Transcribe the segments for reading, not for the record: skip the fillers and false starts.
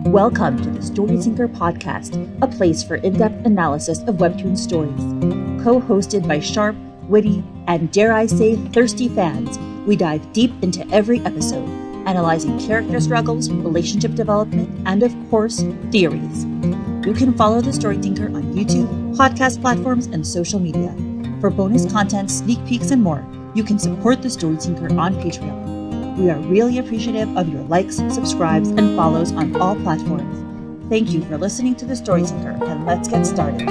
Welcome to the Story Tinker Podcast, a place for in-depth analysis of webtoon stories. Co-hosted by sharp, witty, and dare I say thirsty fans, we dive deep into every episode, analyzing character struggles, relationship development, and of course, theories. You can follow the Story Tinker on YouTube, podcast platforms, and social media. For bonus content, sneak peeks, and more, you can support the Story Tinker on Patreon. We are really appreciative of your likes, subscribes, and follows on all platforms. Thank you for listening to the Story Tinker, and let's get started.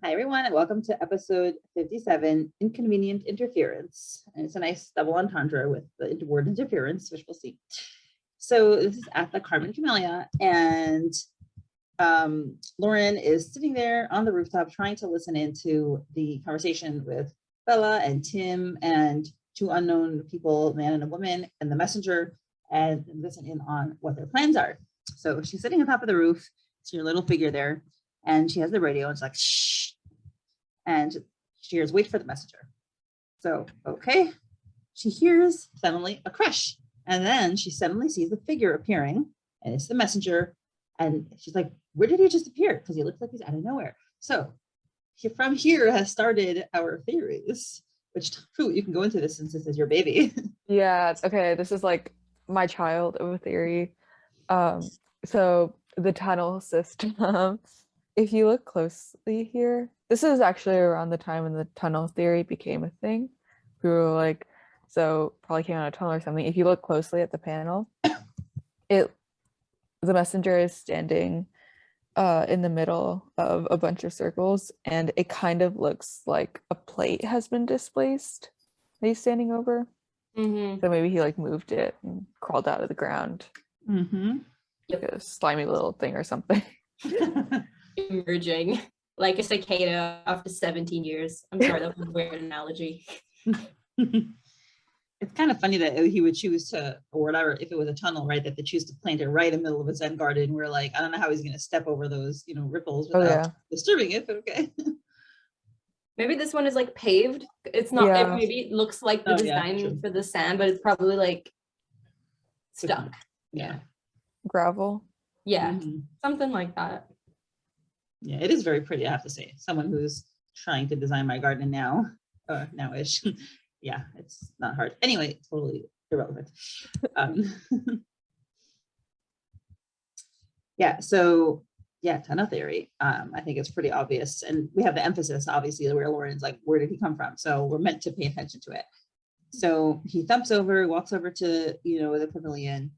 Hi everyone, and welcome to episode 57, Inconvenient Interference. And it's a nice double entendre with the word interference, which we'll see. So this is at the Carmine Camellia, and Lauren is sitting there on the rooftop trying to listen into the conversation with Bella and Tim and two unknown people, a man and a woman, and the messenger, and listen in on what their plans are. So she's sitting on top of the roof, see her little figure there, and she has the radio, and it's like, shh, and she hears, wait for the messenger. So, okay, she hears suddenly a crush, and then she suddenly sees the figure appearing, and it's the messenger, and she's like, where did he just appear? Because he looks like he's out of nowhere. So from here has started our theories, which Fwoot, you can go into this since this is your baby. Yeah, okay. This is like my child of a theory. So the tunnel system. If you look closely here, this is actually around the time when the tunnel theory became a thing. We were like, so probably came out of a tunnel or something. If you look closely at the panel, the messenger is standing in the middle of a bunch of circles, and it kind of looks like a plate has been displaced that he's standing over. Mm-hmm. So maybe he like moved it and crawled out of the ground. Mm-hmm. Like a slimy little thing or something. Emerging like a cicada after 17 years. I'm sorry, that was a weird analogy. It's kind of funny that he would choose to, or whatever, if it was a tunnel, right, that they choose to plant it right in the middle of a Zen garden. We're like, I don't know how he's going to step over those, ripples without disturbing it, but okay. Maybe this one is like paved. It's not, Yeah. maybe it looks like the design for the sand, but it's probably like stuck. Yeah. Gravel. Yeah. Mm-hmm. Something like that. Yeah, it is very pretty, I have to say. Someone who's trying to design my garden now-ish. Yeah, it's not hard. Anyway, totally irrelevant. Tunnel theory. I think it's pretty obvious. And we have the emphasis, obviously, where Lauren's like, where did he come from? So we're meant to pay attention to it. So he walks over to, the pavilion,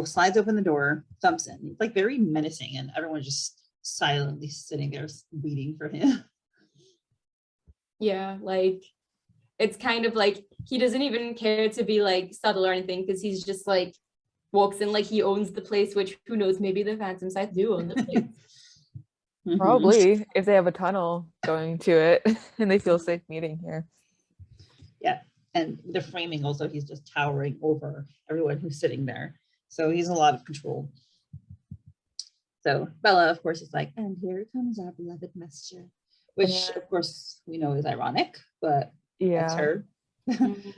slides open the door, thumps in. It's like very menacing, and everyone's just silently sitting there waiting for him. Yeah, like it's kind of like he doesn't even care to be like subtle or anything, because he's just like walks in like he owns the place, which who knows, maybe the Phantom Scythe do own the place. Probably, if they have a tunnel going to it and they feel safe meeting here. Yeah, and the framing also, he's just towering over everyone who's sitting there. So he's a lot of control. So Bella, of course, is like, and here comes our beloved messenger, which of course we know is ironic, but that's her.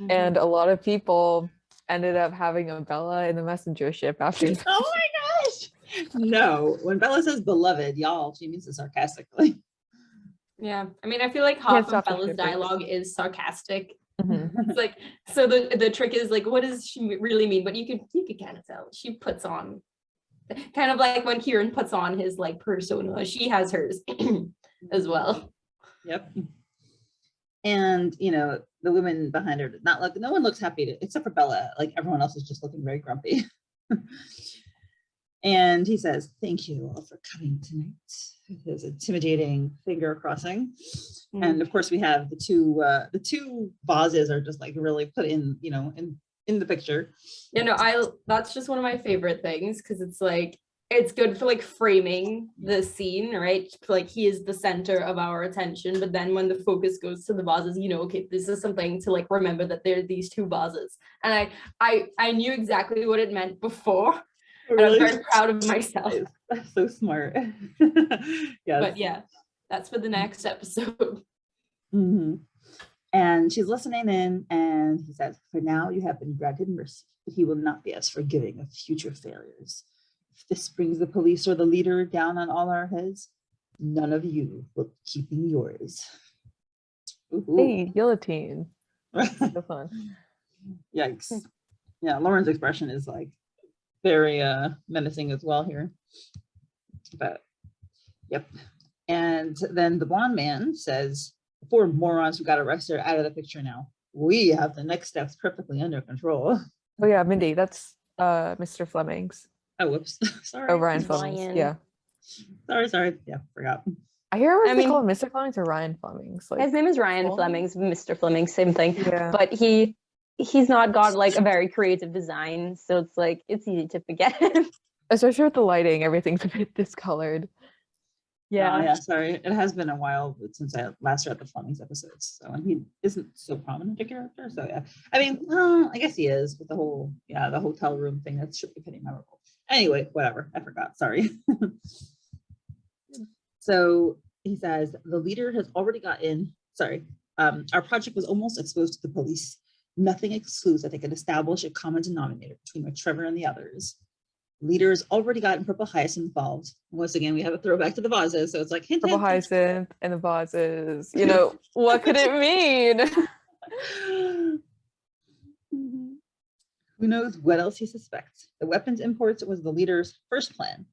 And a lot of people ended up having a Bella in the messenger ship after that. Oh my gosh! No, when Bella says beloved, y'all, she means it sarcastically. Yeah, I mean, I feel like half of Bella's dialogue is sarcastic. Mm-hmm. It's like, so the trick is like, what does she really mean? But you could kind of tell. She puts on, kind of like when Kieran puts on his like persona, she has hers as well. Yep. And the women behind her did not look. No one looks happy except for Bella. Like everyone else is just looking very grumpy. And he says, "Thank you all for coming tonight." His intimidating finger crossing. Mm-hmm. And of course, we have the two vases are just like really put in, in the picture. That's just one of my favorite things, because it's like, it's good for like framing the scene, right? Like he is the center of our attention, but then when the focus goes to the vases, okay, this is something to like remember that there are these two vases. And I knew exactly what it meant before. Really? And I'm very proud of myself. That's so smart. Yes. But yeah, that's for the next episode. Mm-hmm. And she's listening in, and he says, "For now, you have been granted mercy, but he will not be as forgiving of future failures. If this brings the police or the leader down on all our heads, none of you will be keeping yours." Ooh. Hey, guillotine. So fun. Yikes. Yeah, Lauren's expression is like very menacing as well here. But yep. And then the blonde man says, "The 4 morons who got arrested are out of the picture now. We have the next steps perfectly under control." Oh yeah, Mindy, that's Mr. Fleming's. Oh, whoops. Sorry. Oh, Ryan Fleming's. Ryan. Yeah. Sorry. Yeah, forgot. I hear I they mean- call him Mr. Fleming's or Ryan Fleming's. Like, His name is Ryan full? Fleming's, Mr. Fleming, same thing. Yeah. But he's not got like a very creative design, so it's like it's easy to forget him. Especially with the lighting, everything's a bit discolored. Yeah, sorry. It has been a while since I last read the Fleming's episodes. So, and he isn't so prominent a character. So yeah. I mean, I guess he is with the whole, the hotel room thing. That should be pretty memorable. Anyway, whatever. I forgot. Sorry. So he says, "The leader has already gotten, our project was almost exposed to the police. Nothing excludes that they could establish a common denominator between Trevor and the others. Leaders already gotten Purple Hyacinth involved." Once again, we have a throwback to the vases. So it's like, hint, Purple hint, hint. Hyacinth and the vases. You know, what could it mean? Who knows what else he suspects? The weapons imports was the leader's first plan.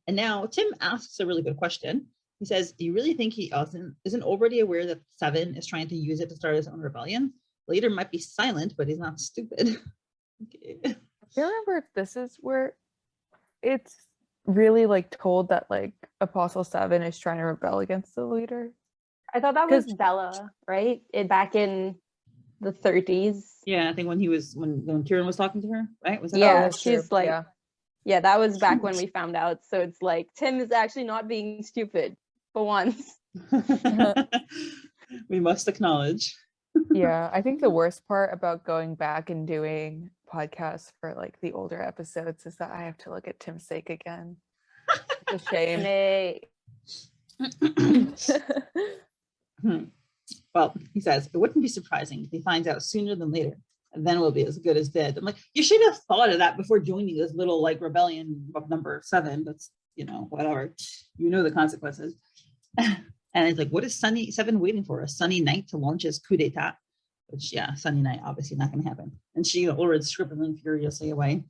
And now Tim asks a really good question. He says, "Do you really think he isn't already aware that 7 is trying to use it to start his own rebellion? The leader might be silent, but he's not stupid." Okay. I can't remember if this is where it's really like told that like Apostle 7 is trying to rebel against the leader. I thought that was Bella, right? Back in the 30s. Yeah, I think when Kieran was talking to her, right? Was that Yeah, that's she's true. like, yeah, that was back when we found out. So it's like Tim is actually not being stupid for once. We must acknowledge. Yeah, I think the worst part about going back and doing podcasts for like the older episodes is that I have to look at Tim's sake again. It's a shame. Well, he says, "It wouldn't be surprising if he finds out sooner than later, and then we'll be as good as dead." I'm like, you should have thought of that before joining this little like rebellion of number 7. That's, whatever. You know the consequences. And it's like, what is 7 waiting for? A sunny night to launch his coup d'etat? Which, yeah, sunny night, obviously not going to happen. And she Ulrid's scribbling furiously away.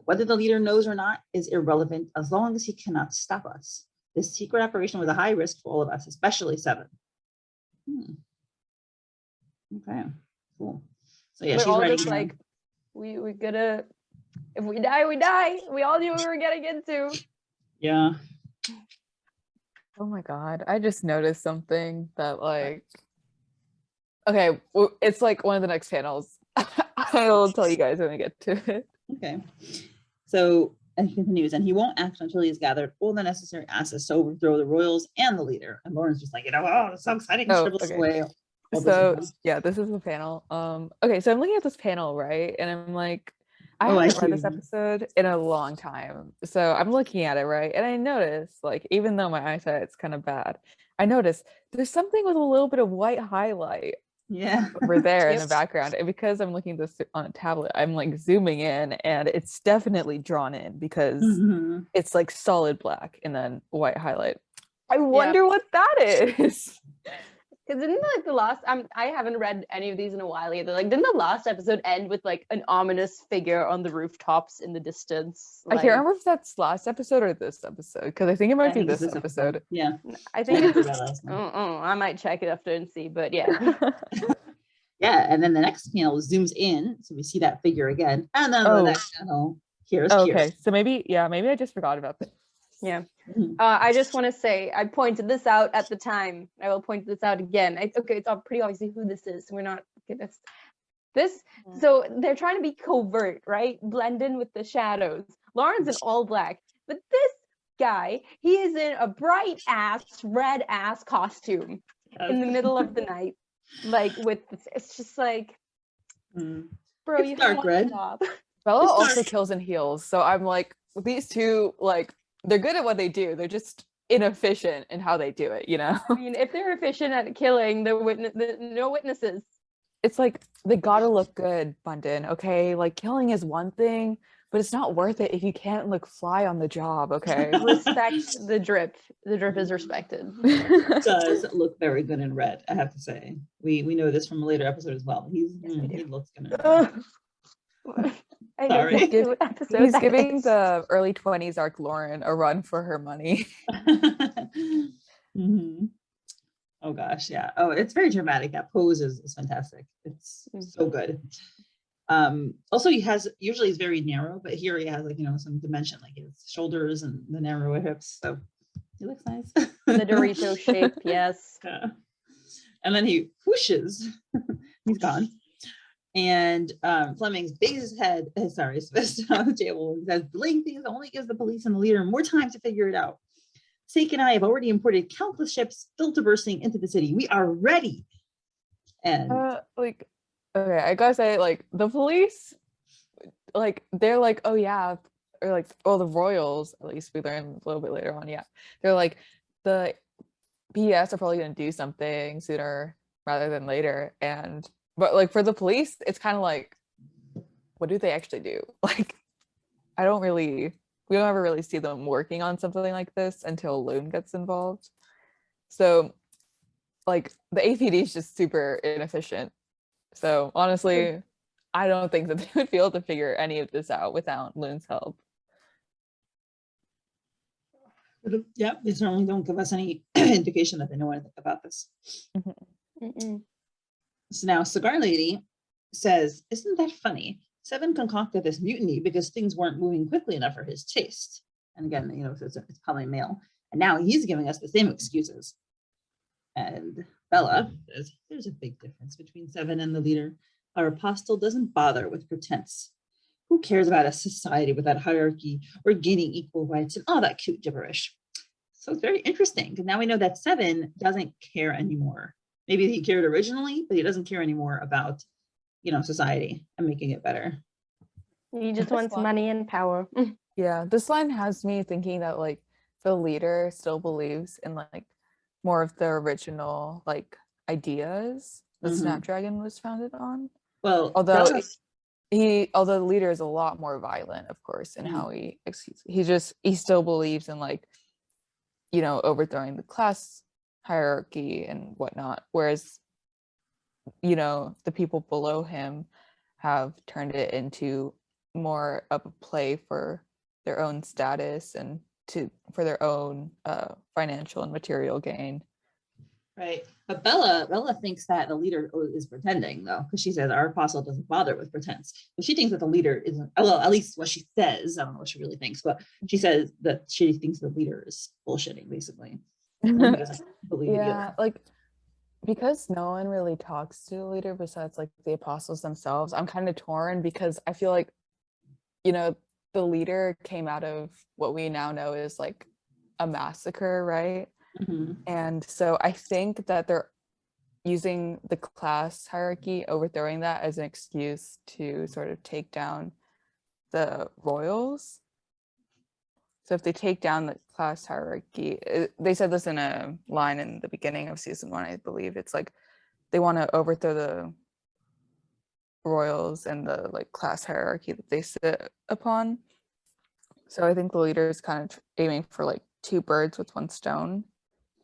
"Whether the leader knows or not is irrelevant as long as he cannot stop us. This secret operation was a high risk for all of us, especially 7. Okay, cool. So yeah, We're she's all writing just down. like, we gotta, if we die, we die. We all knew what we were getting into. Yeah. Oh my god, I just noticed something that like, okay, it's like one of the next panels. I'll tell you guys when I get to it. Okay. So, and he continues, "And he won't act until he's gathered all the necessary assets to overthrow the royals and the leader." And Lauren's just like, oh, it's so exciting. Oh, Scribbles okay. away all this So info. yeah, this is the panel. Okay, so I'm looking at this panel, right? And I'm like, I Oh, I haven't read this see. episode in a long time. So I'm looking at it, right? And I notice, like, even though my eyesight's kind of bad, I notice there's something with a little bit of white highlight Yeah. over there in the Yep. background. And because I'm looking at this on a tablet, I'm like zooming in and it's definitely drawn in because Mhm. it's like solid black and then white highlight. I wonder what that is. Because didn't like the last, I haven't read any of these in a while either. Like, didn't the last episode end with like an ominous figure on the rooftops in the distance? I can't remember if that's last episode or this episode because I think it might be think it's this episode. Yeah. I think I it's read just, that last night. I might check it after and see, but yeah. Yeah. And then the next panel zooms in. So we see that figure again. And then Oh. the next panel, here's Oh, Kieran. okay, so maybe I just forgot about this. Yeah. Mhm. I just want to say, I pointed this out at the time. I will point this out again. Okay, it's all pretty obviously who this is. We're not this. Yeah. So they're trying to be covert, right? Blend in with the shadows. Lauren's in all black, but this guy, he is in a bright ass red ass costume in the middle of the night, like with this. It's just like, Mm. bro, It's you dark have one red. job. Bella It's also dark. kills in heels, so I'm like, these two, like, they're good at what they do. They're just inefficient in how they do it, you know? I mean, if they're efficient at killing, no witnesses. It's like they gotta look good, Bundin, okay? Like killing is one thing, but it's not worth it if you can't look fly on the job, okay? Respect the drip. The drip is respected. Does look very good in red, I have to say. We know this from a later episode as well. He looks good in red. I Sorry. don't know what episode He's that giving is. the early 20s arc Lauren a run for her money. Mhm. Oh gosh, yeah. Oh, it's very dramatic. That pose is fantastic. It's so good. Also he has, usually he's very narrow, but here he has like, you know, some dimension, like his shoulders and the narrower hips. So he looks nice. The Dorito shape, yes. Yeah. And then he whooshes. He's gone. And Fleming bangs his head, his fist on the table and says, delaying things only gives the police and the leader more time to figure it out. Sake and I have already imported countless ships filter bursting into the city. We are ready. And Like, okay, I gotta say, like, the police, like, they're like, oh yeah, or like, well, the royals, at least we learn a little bit later on, yeah. They're like, the BS are probably gonna do something sooner rather than later. But like for the police, it's kind of like, what do they actually do? Like, we don't ever really see them working on something like this until Lune gets involved. So like the APD is just super inefficient. So honestly, I don't think that they would be able to figure any of this out without Lune's help. yeah, they certainly don't give us any indication that they know anything about this. So now Cigar Lady says, isn't that funny? Seven concocted this mutiny because things weren't moving quickly enough for his taste. And again, you know, it's probably male. And now he's giving us the same excuses. And Bella says, there's a big difference between Seven and the leader. Our apostle doesn't bother with pretense. Who cares about a society without hierarchy or gaining equal rights and all that cute gibberish? So it's very interesting because now we know that Seven doesn't care anymore. Maybe he cared originally, but he doesn't care anymore about, you know, society and making it better. He just wants money and power. Yeah, this line has me thinking that like the leader still believes in like more of the original like ideas that Snapdragon was founded on. Well, although the leader is a lot more violent, of course, in how he still believes in like, you know, overthrowing the class hierarchy and whatnot, whereas, you know, the people below him have turned it into more of a play for their own status and for their own financial and material gain. Right. But Bella thinks that the leader is pretending, though, because she says our apostle doesn't bother with pretense. But she thinks that the leader isn't, well, at least what she says. I don't know what she really thinks, but she says that she thinks the leader is bullshitting, basically. Yeah, like, because no one really talks to the leader besides like the apostles themselves, I'm kind of torn because I feel like, you know, the leader came out of what we now know is like a massacre, right? And so I think that they're using the class hierarchy, overthrowing that as an excuse to sort of take down the royals. So if they take down the class hierarchy, they said this in a line in the beginning of season 1, I believe. It's like they want to overthrow the royals and the like class hierarchy that they sit upon. So I think the leader is kind of aiming for like 2 birds with 1 stone.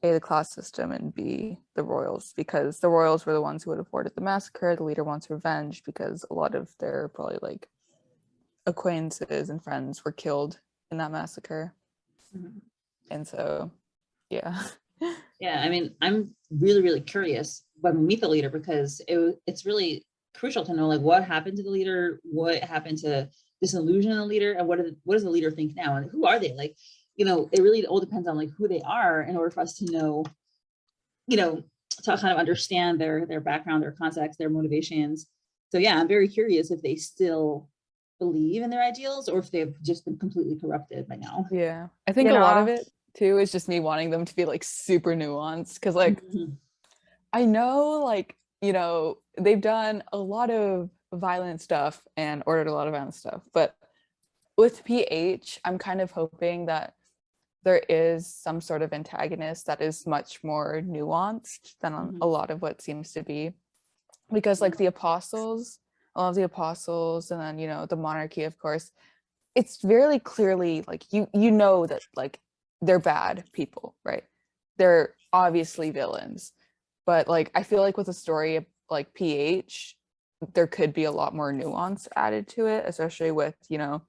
A, the class system, and B, the royals, because the royals were the ones who had afforded the massacre. The leader wants revenge because a lot of their probably like acquaintances and friends were killed in that massacre. And so, yeah. Yeah, I mean, I'm really, really curious when we meet the leader because it's really crucial to know like what happened to the leader, what happened to disillusion the leader, and what does the leader think now, and who are they? Like, you know, it really all depends on like who they are in order for us to know, you know, to kind of understand their background, their context, their motivations. So yeah, I'm very curious if they still believe in their ideals or if they've just been completely corrupted by now. Yeah, I think a lot of it too is just me wanting them to be like super nuanced because like I know like, you know, they've done a lot of violent stuff and ordered a lot of violent stuff, but with PH, I'm kind of hoping that there is some sort of antagonist that is much more nuanced than a lot of what seems to be, because like the apostles, all of the apostles, and then, you know, the monarchy, of course, it's very clearly like you know that like they're bad people, right? They're obviously villains, but like I feel like with a story of like PH, there could be a lot more nuance added to it, especially with, you know,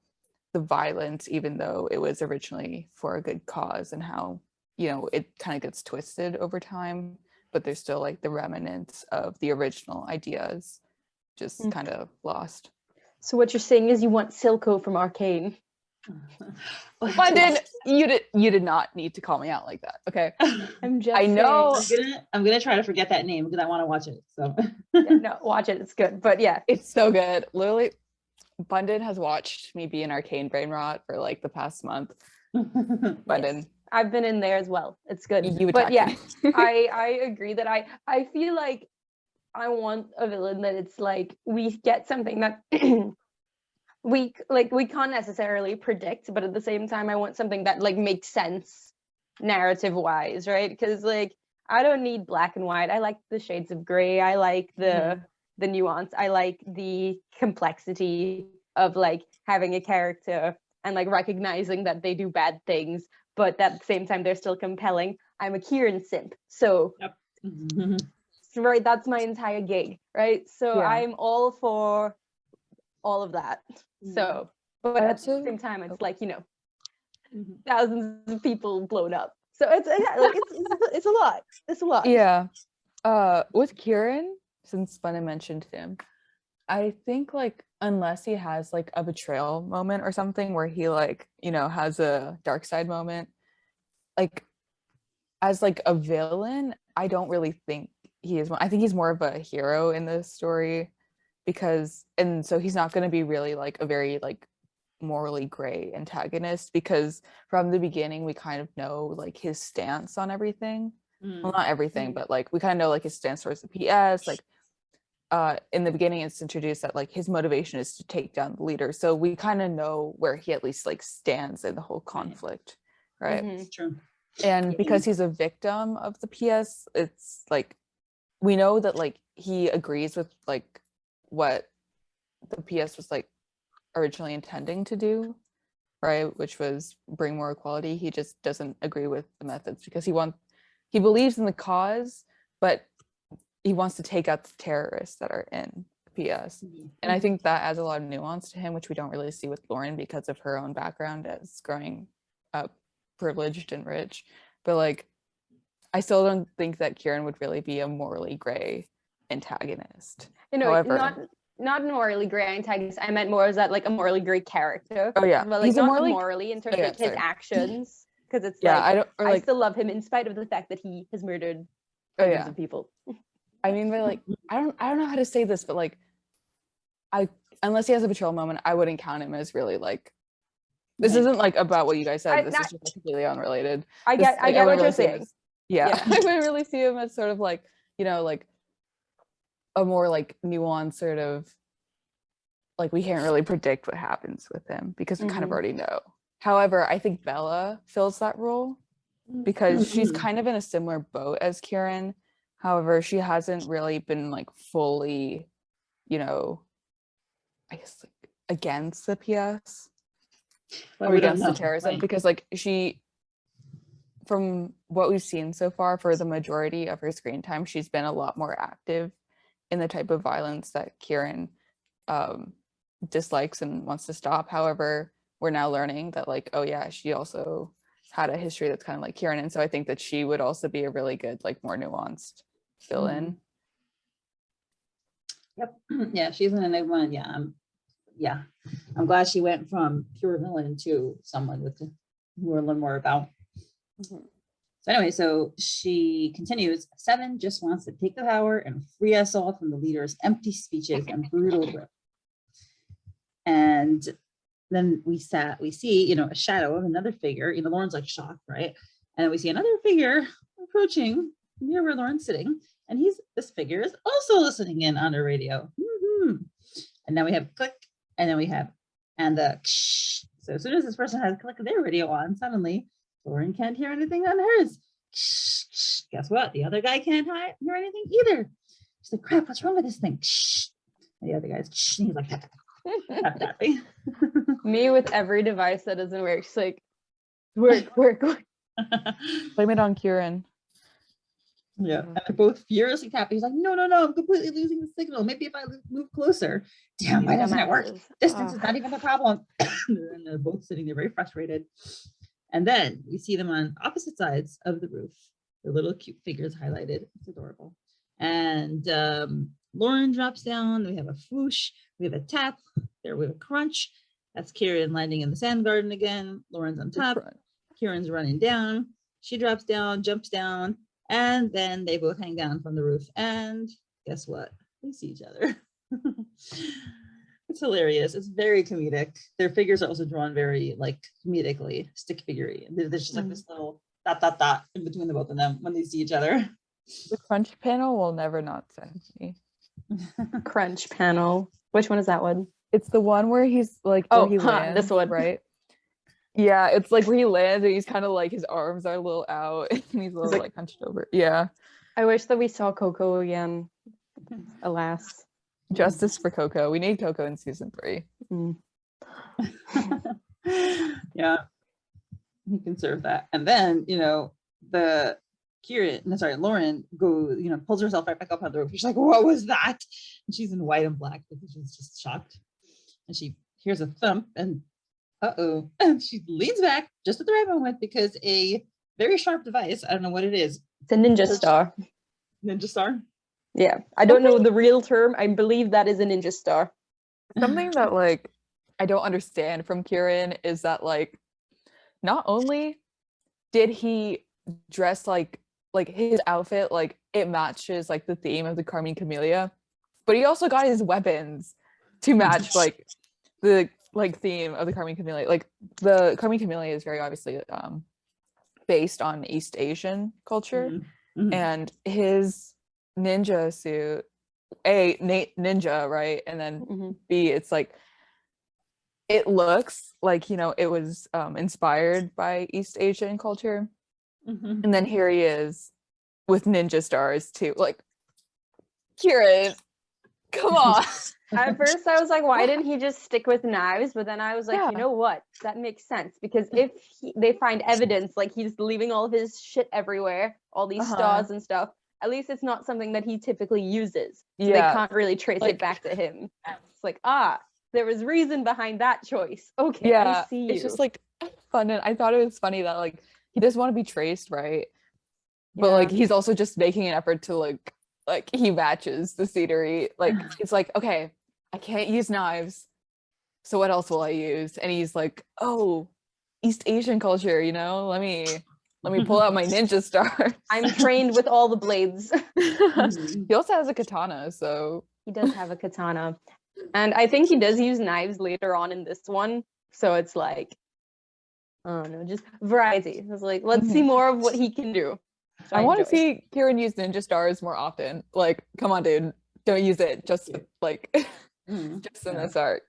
the violence, even though it was originally for a good cause, and how, you know, it kind of gets twisted over time, but there's still like the remnants of the original ideas just kind of lost. So what you're saying is you want Silco from Arcane. Bundin, you did not need to call me out like that, okay? I'm just I know. I'm gonna try to forget that name because I want to watch it. So no, watch it. It's good. But yeah, It's so good. Literally, Bundin has watched me be in Arcane brain rot for like the past month. Bundin, yes, I've been in there as well. It's good. you But attacked yeah, me. I agree that I feel like I want a villain that it's like we get something that we can't necessarily predict, but at the same time I want something that like makes sense narrative wise, right? Because like I don't need black and white. I like the shades of gray. I like the nuance. I like the complexity of like having a character and like recognizing that they do bad things, but at the same time they're still compelling. I'm a Kieran simp, so right, that's my entire gig, right? So Yeah. I'm all for all of that. So, but at the same time, it's like, you know, thousands of people blown up. So it's like it's a lot. It's a lot. Yeah. With Kieran, since Bundin mentioned him, I think like unless he has like a betrayal moment or something where he like, you know, has a dark side moment, like as like a villain, I don't really think he is one. I think he's more of a hero in this story, because, and so he's not going to be really like a very like morally gray antagonist, because from the beginning we kind of know like his stance on everything. Well, not everything, but like we kind of know like his stance towards the PS. Like in the beginning it's introduced that like his motivation is to take down the leader, so we kind of know where he at least like stands in the whole conflict, right? True. And because he's a victim of the PS, it's like we know that like he agrees with like what the PS was like originally intending to do, right? Which was bring more equality. He just doesn't agree with the methods because he believes in the cause, but he wants to take out the terrorists that are in the PS. And I think that adds a lot of nuance to him, which we don't really see with Lauren because of her own background as growing up privileged and rich. But like I still don't think that Kieran would really be a morally gray antagonist. You know, However, not morally gray antagonist. I meant more as that like a morally gray character. Oh yeah, but like he's not morally in terms of his actions, because it's yeah, like I don't. Or like, I still love him in spite of the fact that he has murdered hundreds of people. I mean, but like I don't know how to say this, but like unless he has a betrayal moment, I wouldn't count him as really like. This isn't like about what you guys said. This is just like, completely unrelated. I get what you're saying. Yeah, I wouldn't really see him as sort of like, you know, like a more like nuanced sort of like we can't really predict what happens with him because we kind of already know. However, I think Bella fills that role because she's kind of in a similar boat as Kieran. However, she hasn't really been like fully, you know, I guess like against the PS or against the terrorism, because like she, from what we've seen so far for the majority of her screen time, she's been a lot more active in the type of violence that Kieran dislikes and wants to stop. However, we're now learning that like, oh yeah, she also had a history that's kind of like Kieran, and so I think that she would also be a really good like more nuanced villain. Yep. Yeah, she's an enigma. Yeah, I'm glad she went from pure villain to someone with who we'll learn more about. So anyway, so she continues. 7 just wants to take the power and free us all from the leader's empty speeches and brutal grip. And then we see, you know, a shadow of another figure. You know, Lauren's like shocked, right? And then we see another figure approaching near where Lauren's sitting, and this figure is also listening in on the radio. And now we have click, and then we have the so as soon as this person has clicked their radio on, suddenly Lauren can't hear anything on hers. Guess what? The other guy can't hear anything either. She's like, crap, what's wrong with this thing? And the other guy's, and he's like, tap, tapping. Me with every device that doesn't work. She's like, work. Blame it on Kieran. Yeah, and they're both furiously tapping. He's like, no, I'm completely losing the signal. Maybe if I move closer. Damn, why doesn't it work? Distance is not even a problem. And they're both sitting there very frustrated. And then we see them on opposite sides of the roof. Their little cute figures highlighted. It's adorable. And Lauren drops down. We have a swoosh. We have a tap. There we have a crunch. That's Kieran landing in the sand garden again. Lauren's on top. Kieran's running down. She drops down, jumps down, and then they both hang down from the roof. And guess what? They see each other. It's hilarious. It's very comedic. Their figures are also drawn very like comedically, stick figurey. There's just like this little dot in between the both of them when they see each other. The crunch panel will never not send me. Crunch panel. Which one is that one? It's the one where he's like, Oh, where he lands, this one, right? Yeah, it's like where he lands and he's kind of like his arms are a little out and he's a little like hunched over. Yeah. I wish that we saw Coco again. Alas. Justice for Coco. We need Coco in season 3. Yeah, he can serve that. And then, Lauren pulls herself right back up on the roof. She's like, what was that? And she's in white and black because she's just shocked. And she hears a thump and and she leans back just at the right moment because a very sharp device, I don't know what it is. It's a ninja star. Ninja star? Yeah. I don't know the real term. I believe that is a ninja star. Something that like I don't understand from Kieran is that like not only did he dress like his outfit like it matches like the theme of the Carmine Camellia, but he also got his weapons to match like the like theme of the Carmine Camellia. Like the Carmine Camellia is very obviously based on East Asian culture, and his ninja suit, ninja, right? And then B, it's like it looks like it was inspired by East Asian culture, and then here he is with ninja stars too. Like, Kieran, come on. At first I was like, why didn't he just stick with knives? But then I was like, you know what? That makes sense, because if they find evidence, like he's leaving all of his shit everywhere, all these stars and stuff, at least it's not something that he typically uses. So they can't really trace it back to him. It's like, there was reason behind that choice. Okay, I see you. It's just like fun, and I thought it was funny that like he doesn't want to be traced, right? But like he's also just making an effort to like he matches the scenery. Like it's like, okay, I can't use knives, so what else will I use? And he's like, oh, East Asian culture, let me pull out my ninja star. I'm trained with all the blades. He also has a katana, so he does have a katana, and I think he does use knives later on in this one. So it's like, I don't know, just variety. It's like, let's see more of what he can do. So I want to see Kieran use ninja stars more often. Like, come on, dude, don't use it just like just in this arc.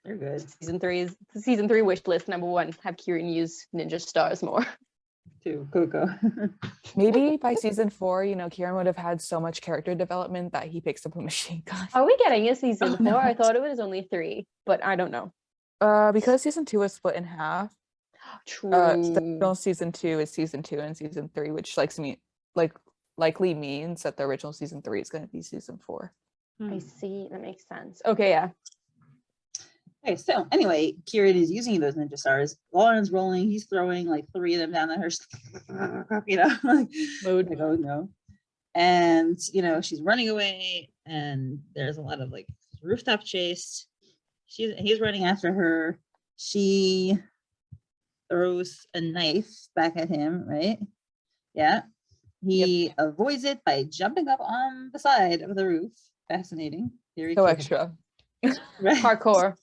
They're good. Season 3 wish list number 1: have Kieran use ninja stars more. 2, Coco. Maybe by season 4, Kieran would have had so much character development that he picks up a machine gun. Are we getting a season 4? I thought it was only 3, but I don't know. Because season 2 was split in half. True. The season 2 is season 2 and season 3, which likely means that the original season 3 is going to be season 4. I see. That makes sense. Okay, yeah. Okay, so anyway, Kieran is using those ninja stars. Lauren's rolling. He's throwing like 3 of them down at her. Like, oh no. And she's running away, and there's a lot of like rooftop chase. He's running after her. She throws a knife back at him, right? Yeah. He avoids it by jumping up on the side of the roof. Fascinating. Very so cool. Extra. Right? Hardcore.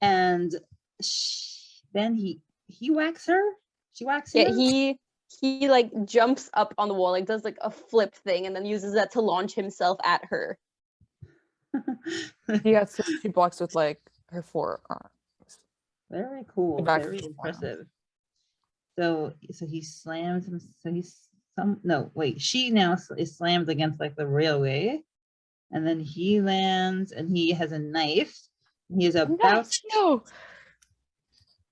And then he whacks her. She whacks him. Yeah, he like jumps up on the wall, like does like a flip thing, and then uses that to launch himself at her. She blocks with like her forearms. Very cool. Back Very to impressive. So he slams him. So he's no wait. She now is slammed against like the railway, and then he lands, and he has a knife. He is about. No.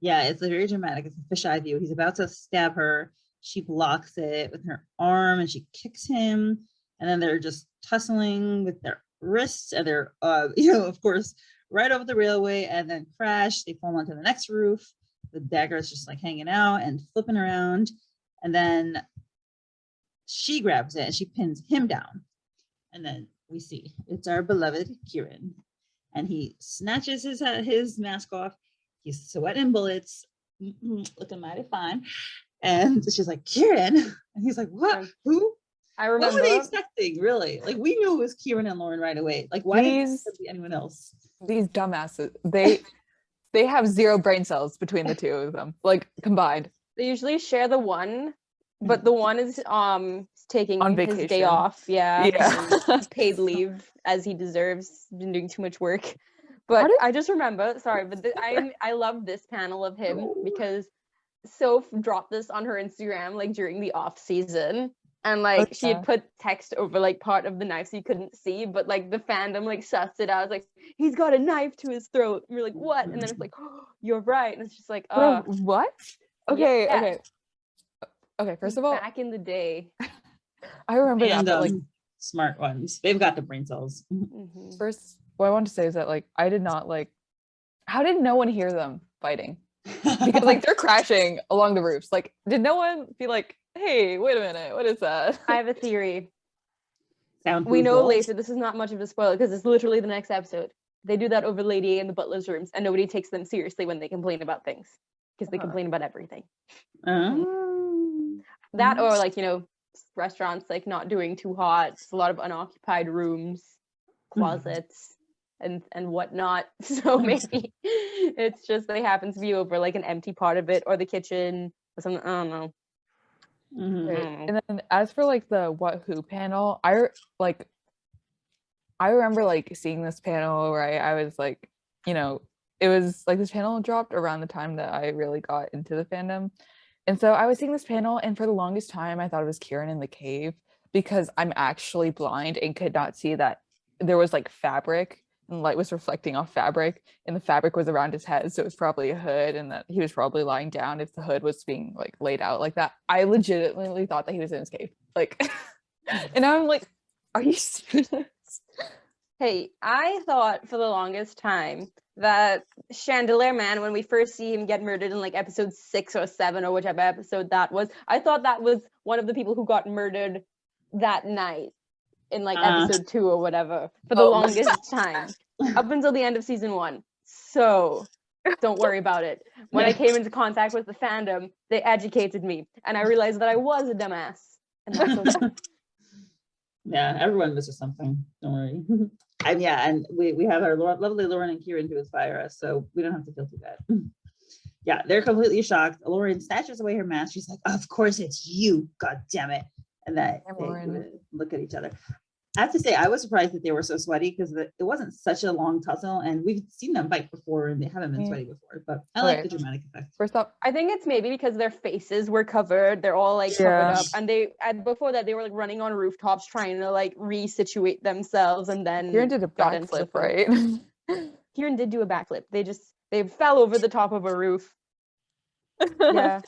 Yeah, it's very dramatic. It's a fisheye view. He's about to stab her. She blocks it with her arm, and she kicks him. And then they're just tussling with their wrists, and they're, of course, right over the railway, and then crash. They fall onto the next roof. The dagger is just like hanging out and flipping around, and then she grabs it and she pins him down. And then we see it's our beloved Kieran, and he snatches his mask off. He's sweating bullets, looking mighty fine. And she's like, Kieran, and he's like, what? Who? I What remember. were they expecting, really? Like, we knew it was Kieran and Lauren right away. Like, why didn't it be anyone else? These dumbasses, they have 0 brain cells between the two of them, like combined. They usually share the one, but the one is taking On his day vacation. off. Yeah. Yeah. Paid leave as he deserves. Been doing too much work. But I just remember, sorry, but I love this panel of him because Soph dropped this on her Instagram like during the off season. And like she had put text over like part of the knife so you couldn't see, but like the fandom like sussed it out. It's like, he's got a knife to his throat. And we're like, what? And then it's like, oh, you're right. And it's just like, what? Okay, yeah. okay. First of all, back in the day. I remember And that, but like smart ones. They've got the brain cells. Mhm. first, what I want to say is that like I did not like. How did no one hear them fighting? Because like they're crashing along the roofs. Like, did no one be like, hey, wait a minute, what is that? I have a theory. Sound We know walls. later, this is not much of a spoiler because it's literally the next episode. They do that over Lady A in the butler's rooms, and nobody takes them seriously when they complain about things because they complain about everything. That or like, restaurants like not doing too hot, a lot of unoccupied rooms, closets, and whatnot. So maybe it's just they happen to be over like an empty part of it or the kitchen or something. I don't know. Mhm. And then as for like the What Who panel, I remember like seeing this panel where I was like, it was like this panel dropped around the time that I really got into the fandom. And so I was seeing this panel, and for the longest time I thought it was Kieran in the cave because I'm actually blind and could not see that there was like fabric and light was reflecting off fabric, and the fabric was around his head, so it was probably a hood, and that he was probably lying down if the hood was being like laid out like that. I legitimately thought that he was in his cave, like and I'm like, are you serious? Hey, I thought for the longest time that Chandelier Man, when we first see him get murdered in like episode 6 or 7 or whichever episode that was, I thought that was one of the people who got murdered that night in like episode 2 or whatever for the longest time up until the end of season 1. So don't worry about it. When I came into contact with the fandom, they educated me and I realized that I was a dumbass. And that's okay. Yeah, everyone misses something. Don't worry. And we have our lovely Lauren and Kieran to inspire us, so we don't have to feel too bad. Yeah, they're completely shocked. Lauren snatches away her mask. She's like, "Of course it's you, god damn it!" And then they look at each other. I have to say, I was surprised that they were so sweaty because it wasn't such a long tussle, and we've seen them fight before, and they haven't been sweaty before. But I like the dramatic effect. First off, I think it's maybe because their faces were covered. They're all like covered up, and before that, they were like running on rooftops trying to like resituate themselves, and then Kieran did a backflip, right? Kieran did do a backflip. They fell over the top of a roof. Yeah.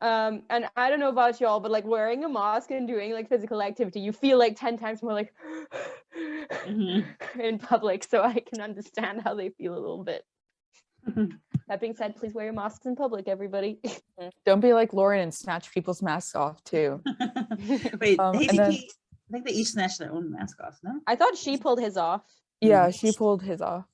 And I don't know about y'all, but like wearing a mask and doing like physical activity, you feel like 10 times more like in public. So I can understand how they feel a little bit. That being said, please wear your masks in public, everybody. Don't be like Lauren and snatch people's masks off too. Wait, I think they each snatched their own mask off, no? I thought she pulled his off. Yeah, she pulled his off.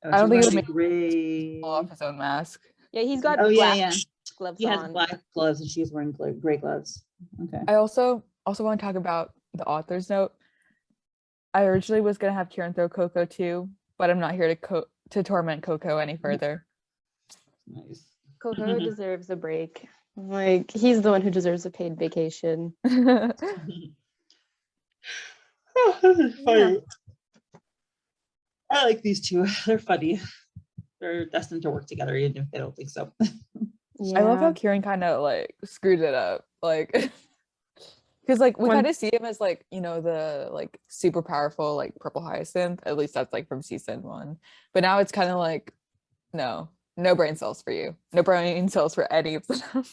I don't think it would make pull off his own mask. Yeah, he's got black gloves he has on. black gloves and she's wearing gray gloves. Okay. I also want to talk about the author's note. I originally was gonna have Kieran throw Coco too, but I'm not here to torment Coco any further. Nice. Coco deserves a break. Like he's the one who deserves a paid vacation. Oh, this is funny. I like these two. They're funny. they're destined to work together, even if they don't think so. I love how Kieran kind of like screwed it up, like because like we When- kind of see him as like, you know, the like super powerful like purple hyacinth. At least that's like from season 1. But now it's kind of like, no brain cells for you, no brain cells for any of them.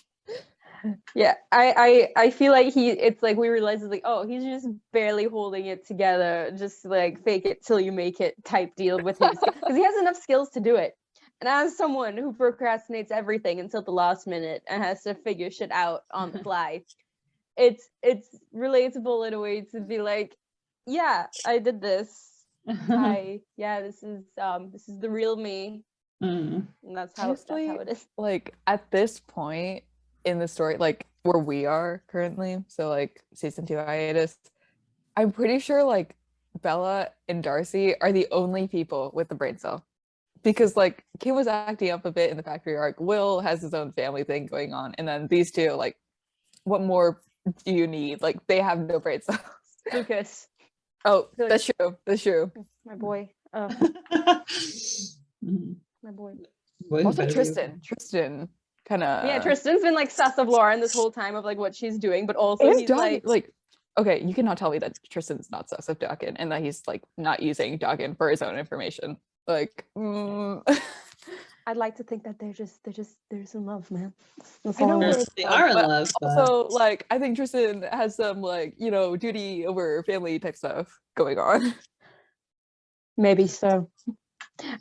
Yeah, I feel like it's like we realize it's like, oh, he's just barely holding it together, just like fake it till you make it type deal with his, because he has enough skills to do it. And as someone who procrastinates everything until the last minute and has to figure shit out on the fly, it's relatable in a way to be like, yeah, I did this. This is the real me. Mm. And that's how Honestly, it is. like at this point in the story, like where we are currently, so like season 2 hiatus, I'm pretty sure like Bella and Darcy are the only people with the brain cell, because like Kim was acting up a bit in the factory arc, Will has his own family thing going on, and then these two, like, what more do you need? Like, they have no brain cells. Lucas, Oh, that's true. my boy. Mhm. My boy. Boy, who Also better be- Tristan kind of, Yeah, Tristan's been like sus of Lauren this whole time of like what she's doing, but also and he's Doggin, like, like, okay, you cannot tell me that Tristan's not sus of Doggin and that he's like not using Doggin for his own information. Like, I'd like to think that they're just in love, man. That's I all know I They're- want. they are in but love, but also like I think Tristan has some like, you know, duty over family type stuff going on. Maybe so.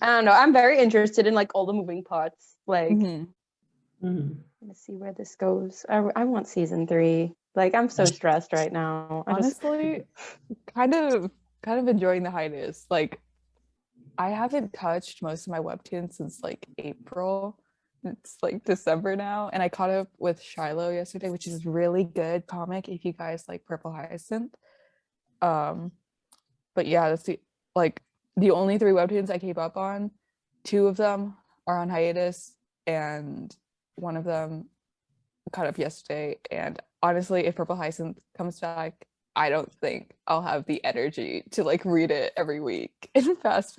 I don't know. I'm very interested in like all the moving parts. Like, Mhm. Mhm. let's see where this goes. I want season 3. Like, I'm so stressed right now. Honestly, kind of enjoying the hiatus. Like, I haven't touched most of my webtoons since like April. It's like December now, and I caught up with Shiloh yesterday, which is really good comic if you guys like Purple Hyacinth. But yeah, that's the only 3 webtoons I keep up on. 2 of them are on hiatus, and one of them caught up yesterday. And honestly, if Purple Hyacinth comes back, I don't think I'll have the energy to like read it every week in fast.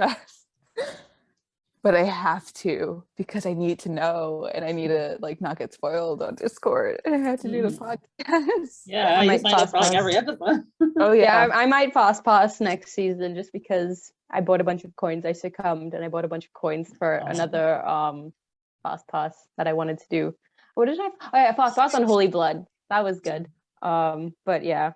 But I have to, because I need to know, and I need to like not get spoiled on Discord, and I have to do the podcast. Yeah, I you might signed up for like pause. every episode. Oh yeah, yeah. I might fast pass next season just because I bought a bunch of coins. I succumbed and I bought a bunch of coins for another fast pass that I wanted to do. What did I? Oh yeah, fast pass on Holy Blood. That was good. But yeah.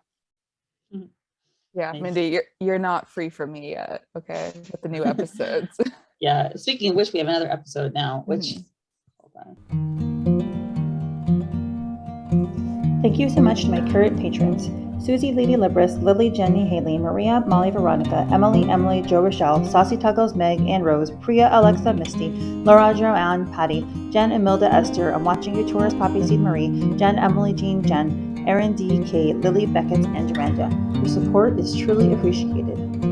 Yeah, Nice. Mindy, you're not free for me yet, okay, with the new episodes. Yeah. Speaking of which, we have another episode now, which hold on. Thank you so much to my current patrons: Susie, Lady Libris, Lily, Jenny, Haley, Maria, Molly, Veronica, Emily, Joe, Rochelle, Saucy Tuggles, Meg, and Rose, Priya, Alexa, Misty, Laura, Joanne, Patty, Jen, Emilda, Esther, I'm Watching You, Taurus, Poppy Seed, Marie, Jen, Emily, Jean, Jen, Erin, D, Kate, Lily, Beckett, and Duranda. Your support is truly appreciated.